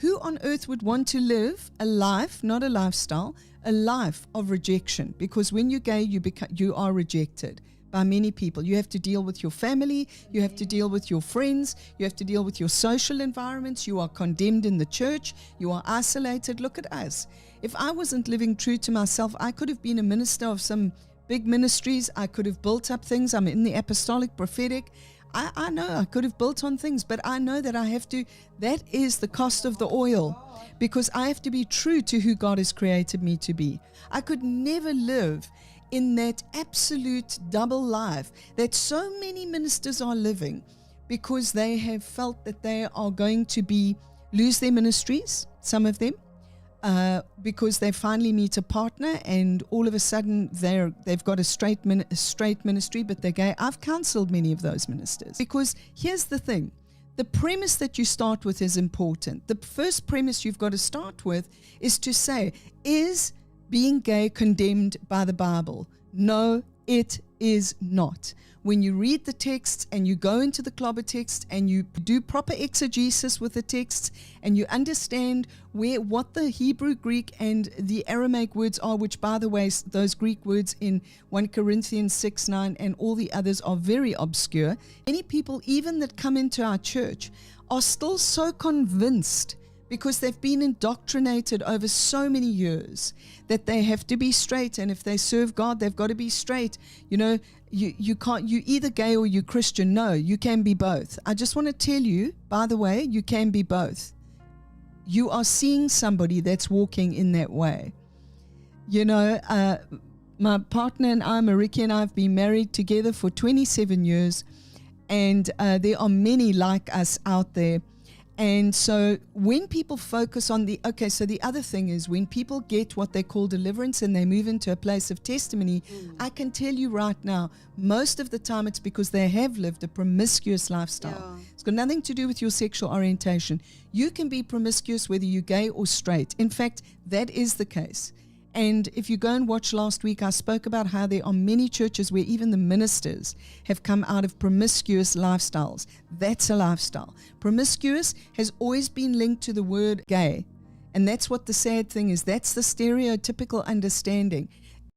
who on earth would want to live a life, not a lifestyle, a life of rejection? Because when you're gay, you are rejected by many people. You have to deal with your family, you have to deal with your friends, you have to deal with your social environments, you are condemned in the church, you are isolated. Look at us. If I wasn't living true to myself, I could have been a minister of some big ministries, I could have built up things, I'm in the apostolic, prophetic, I know I could have built on things, but I know that that is the cost of the oil, because I have to be true to who God has created me to be. I could never live in that absolute double life that so many ministers are living, because they have felt that they are going to lose their ministries, some of them, because they finally meet a partner and all of a sudden they've got a straight ministry, but they're gay. I've counseled many of those ministers, because here's the thing. The premise that you start with is important. The first premise you've got to start with is to say, is being gay condemned by the Bible? No, it is not. When you read the texts and you go into the clobber text and you do proper exegesis with the texts and you understand what the Hebrew, Greek, and the Aramaic words are, which, by the way, those Greek words in 1 Corinthians 6:9 and all the others are very obscure. Many people, even that come into our church, are still so convinced, because they've been indoctrinated over so many years, that they have to be straight, and if they serve God, they've got to be straight. You know, you can't, you either gay or you Christian. No, you can be both. I just want to tell you, by the way, you can be both. You are seeing somebody that's walking in that way. You know, my partner and I, Mariki and I, have been married together for 27 years, and there are many like us out there. And so when people focus on the other thing is, when people get what they call deliverance and they move into a place of testimony, I can tell you right now, most of the time it's because they have lived a promiscuous lifestyle. Yeah. It's got nothing to do with your sexual orientation. You can be promiscuous whether you're gay or straight. In fact, that is the case. And if you go and watch last week, I spoke about how there are many churches where even the ministers have come out of promiscuous lifestyles. That's a lifestyle. Promiscuous has always been linked to the word gay. And that's what the sad thing is. That's the stereotypical understanding.